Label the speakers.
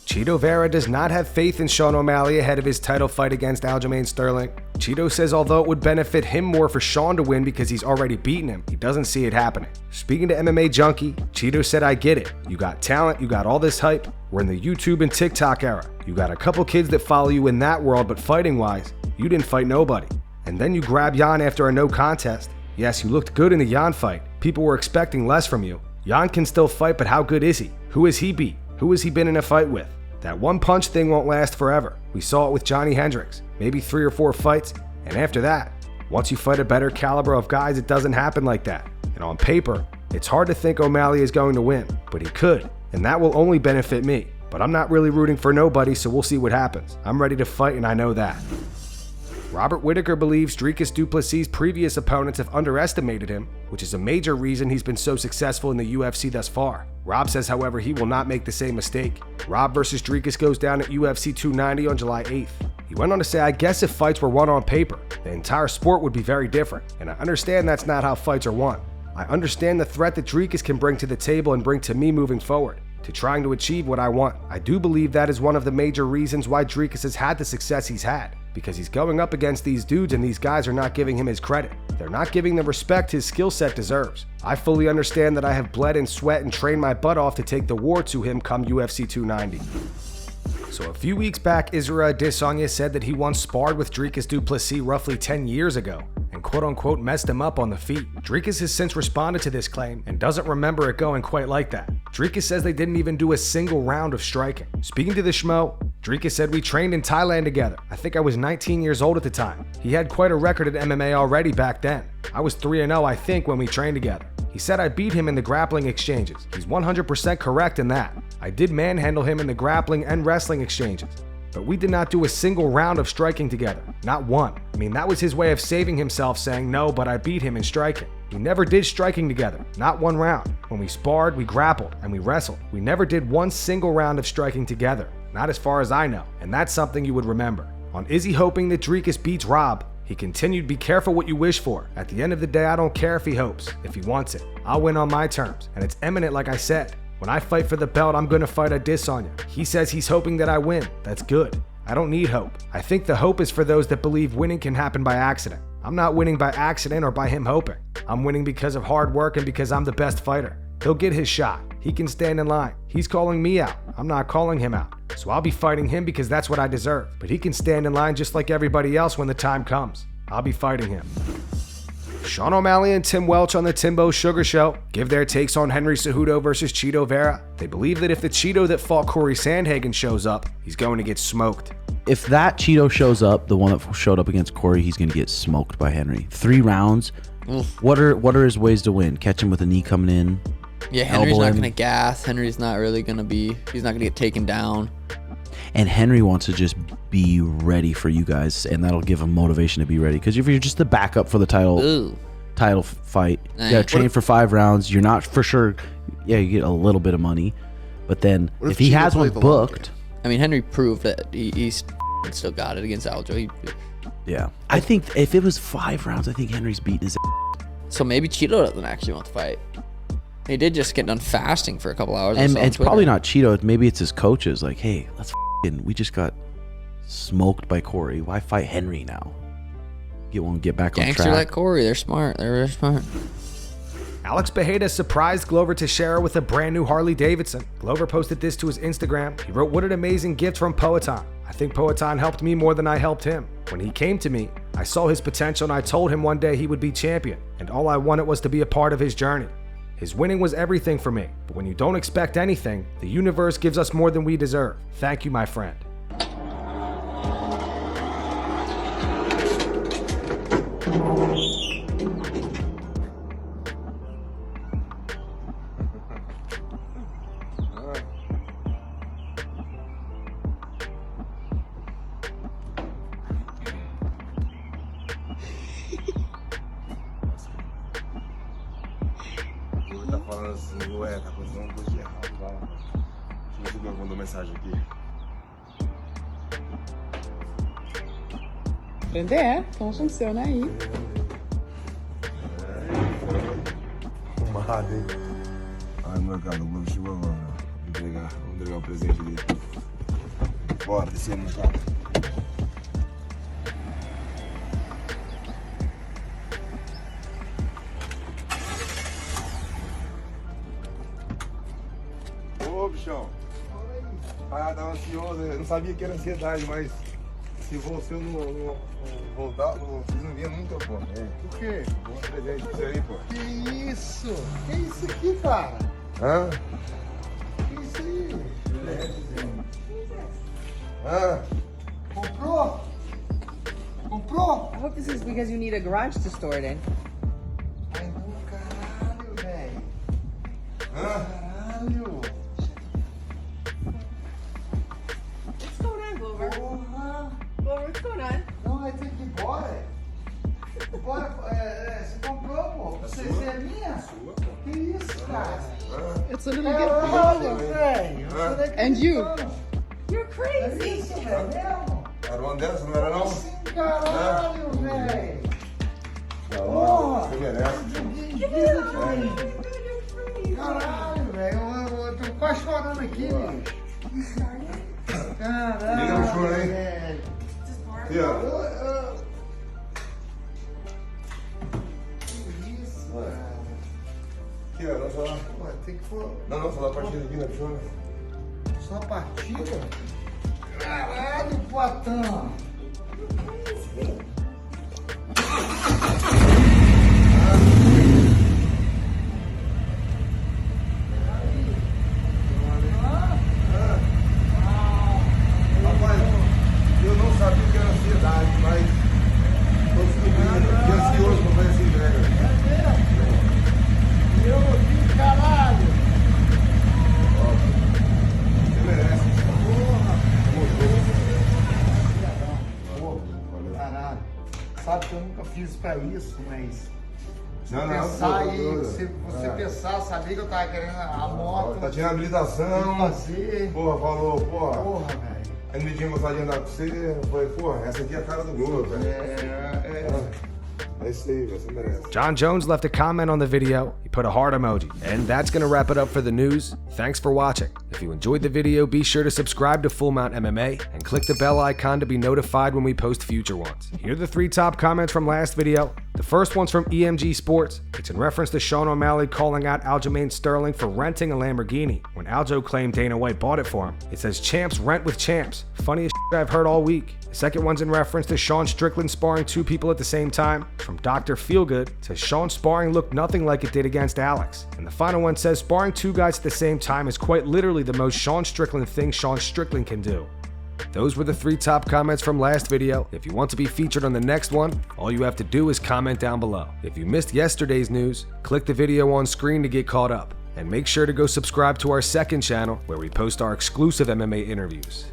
Speaker 1: Chito Vera does not have faith in Sean O'Malley ahead of his title fight against Aljamain Sterling. Chito says although it would benefit him more for Sean to win because he's already beaten him, he doesn't see it happening. Speaking to MMA Junkie, Chito said, "I get it. You got talent, you got all this hype. We're in the YouTube and TikTok era. You got a couple kids that follow you in that world, but fighting-wise, you didn't fight nobody. And then you grab Jan after a no contest. Yes, you looked good in the Jan fight. People were expecting less from you. Jan can still fight, but how good is he? Who has he beat? Who has he been in a fight with? That one punch thing won't last forever. We saw it with Johnny Hendricks, maybe 3 or 4 fights, and after that, once you fight a better caliber of guys, it doesn't happen like that. And on paper, it's hard to think O'Malley is going to win, but he could, and that will only benefit me. But I'm not really rooting for nobody, so we'll see what happens. I'm ready to fight, and I know that." Robert Whittaker believes Dricus du Plessis' previous opponents have underestimated him, which is a major reason he's been so successful in the UFC thus far. Rob says, however, he will not make the same mistake. Rob versus Dricus goes down at UFC 290 on July 8th. He went on to say, "I guess if fights were won on paper, the entire sport would be very different, and I understand that's not how fights are won. I understand the threat that Dricus can bring to the table and bring to me moving forward, to trying to achieve what I want. I do believe that is one of the major reasons why Dricus has had the success he's had, because he's going up against these dudes and these guys are not giving him his credit. They're not giving the respect his skill set deserves. I fully understand that I have bled and sweat and trained my butt off to take the war to him come UFC 290. So a few weeks back, Israel Adesanya said that he once sparred with Dricus du Plessis roughly 10 years ago and quote-unquote messed him up on the feet. Dricus has since responded to this claim and doesn't remember it going quite like that. Dricus says they didn't even do a single round of striking. Speaking to the Schmo, Dricus said, "We trained in Thailand together. I think I was 19 years old at the time. He had quite a record at MMA already back then. I was 3-0, I think, when we trained together. He said I beat him in the grappling exchanges. He's 100% correct in that. I did manhandle him in the grappling and wrestling exchanges. But we did not do a single round of striking together. Not one. I mean, that was his way of saving himself, saying, no, but I beat him in striking. We never did striking together. Not one round. When we sparred, we grappled, and we wrestled. We never did one single round of striking together. Not as far as I know. And that's something you would remember." On Izzy hoping that Dricus beats Rob, he continued, "Be careful what you wish for. At the end of the day, I don't care if he hopes, if he wants it. I'll win on my terms, and it's imminent like I said. When I fight for the belt, I'm gonna fight Adesanya. He says he's hoping that I win. That's good. I don't need hope. I think the hope is for those that believe winning can happen by accident. I'm not winning by accident or by him hoping. I'm winning because of hard work and because I'm the best fighter. He'll get his shot. He can stand in line. He's calling me out. I'm not calling him out. So I'll be fighting him because that's what I deserve. But he can stand in line just like everybody else when the time comes. I'll be fighting him." Sean O'Malley and Tim Welch on the Timbo Sugar Show give their takes on Henry Cejudo versus Chito Vera. They believe that if the Chito that fought Corey Sandhagen shows up, he's going to get smoked.
Speaker 2: If that Chito shows up, the one that showed up against Corey, he's going to get smoked by Henry. 3 rounds. What are his ways to win? Catch him with a knee coming in?
Speaker 3: Yeah, Henry's not going to gas. Henry's not really going to be, he's not going to get taken down.
Speaker 2: And Henry wants to just be ready for you guys, and that'll give him motivation to be ready. Because if you're just the backup for the title fight, you got to train for 5 rounds. You're not for sure. Yeah, you get a little bit of money, but then if he has one booked,
Speaker 3: I mean, Henry proved that he's still got it against Aljo.
Speaker 2: Yeah, I think if it was 5 rounds, I think Henry's beating his ass.
Speaker 3: So maybe Chito doesn't actually want to fight. He did just get done fasting for a couple hours.
Speaker 2: And it's probably not Chito. Maybe it's his coaches. Like, hey, we just got smoked by Corey. Why fight Henry now? Get back on track.
Speaker 3: Gangster like Corey. They're smart. They're very smart.
Speaker 1: Alex Pereira surprised Glover Teixeira with a brand new Harley-Davidson. Glover posted this to his Instagram. He wrote, "What an amazing gift from Poetan. I think Poetan helped me more than I helped him. When he came to me, I saw his potential and I told him one day he would be champion. And all I wanted was to be a part of his journey. His winning was everything for me. But when you don't expect anything, the universe gives us more than we deserve. Thank you, my friend."
Speaker 4: Tá falando assim, ué, tá acontecendo uma coisa de errado lá. Deixa eu ver quem mandou mensagem aqui.
Speaker 5: Aprender, então funciona aí.
Speaker 4: Arrumado, hein? Ai, molecada, o Globo chegou agora. Vou entregar o presente dele. Bora, descemos, cara. Ô, bichão. Ah, tava ansioso. Eu não sabia que era ansiedade, mas se você não voltar, vocês não vinham nunca, pô.
Speaker 6: Por quê?
Speaker 4: Bom presente pra você aí, pô.
Speaker 6: Que isso? Que isso aqui, cara?
Speaker 4: Hã?
Speaker 6: Que isso aí?
Speaker 4: Hã?
Speaker 6: Comprou? Comprou?
Speaker 5: I hope this is because you need a garage to store it in.
Speaker 6: Ai, do caralho, velho.
Speaker 4: Hã?
Speaker 6: Caralho.
Speaker 5: What's going on, Glover?
Speaker 6: Porra.
Speaker 5: Glover, what's going on?
Speaker 6: Não, vai ter que ir embora. Bora, você comprou, pô? Você é minha?
Speaker 4: Sua, pô.
Speaker 6: Que isso, cara?
Speaker 5: It's literally
Speaker 6: Caralho, velho. Você não é
Speaker 5: And you?
Speaker 6: acreditando.
Speaker 5: You're
Speaker 6: É
Speaker 5: crazy.
Speaker 6: isso, velho, mesmo?
Speaker 4: Era uma dessas, não era não?
Speaker 6: Assim, caralho, velho.
Speaker 4: Você merece.
Speaker 6: Caralho, velho. Eu tô quase chorando aqui, bicho. Caralho.
Speaker 4: Liga no choro aí.
Speaker 6: velho.
Speaker 4: Aqui, ó.
Speaker 6: Que isso, cara.
Speaker 4: Aqui, ó. Não, só...
Speaker 6: Pô, tem que for
Speaker 4: não, só dá partida aqui, né, bichona?
Speaker 6: só a partida. Caralho, Poatão.
Speaker 4: Rapaz, eu não sabia que era ansiedade, mas tô descobrindo. Fiquei ansioso pra fazer essa entrega.
Speaker 6: Eu ouvi, caralho.
Speaker 4: Você merece.
Speaker 6: Caralho. Sabe que eu nunca fiz pra isso, mas...
Speaker 4: Não,
Speaker 6: pensar
Speaker 4: pô,
Speaker 6: aí,
Speaker 4: tô-
Speaker 6: você
Speaker 4: é.
Speaker 6: pensar, sabia que eu tava querendo a moto.
Speaker 4: Tá tirando habilitação.
Speaker 6: Fazer.
Speaker 4: Porra, falou, porra.
Speaker 6: Porra, velho.
Speaker 4: Aí me tinha gostado de andar com você. Eu falei, porra, essa aqui é a cara do Glover, velho. É isso aí, você merece.
Speaker 1: John Jones left a comment on the video. He put a heart emoji. And that's going to wrap it up for the news. Thanks for watching. If you enjoyed the video, be sure to subscribe to Full Mount MMA and click the bell icon to be notified when we post future ones. Here are the 3 top comments from last video. The first one's from EMG Sports. It's in reference to Sean O'Malley calling out Aljamain Sterling for renting a Lamborghini when Aljo claimed Dana White bought it for him. It says champs rent with champs. Funniest shit I've heard all week. The second one's in reference to Sean Strickland sparring 2 people at the same time. From Dr. Feelgood, it says Sean's sparring looked nothing like it did against Alex. And the final one says sparring 2 guys at the same time is quite literally the most Sean Strickland thing Sean Strickland can do. Those were the 3 top comments from last video. If you want to be featured on the next one, all you have to do is comment down below. If you missed yesterday's news, click the video on screen to get caught up. And make sure to go subscribe to our second channel where we post our exclusive MMA interviews.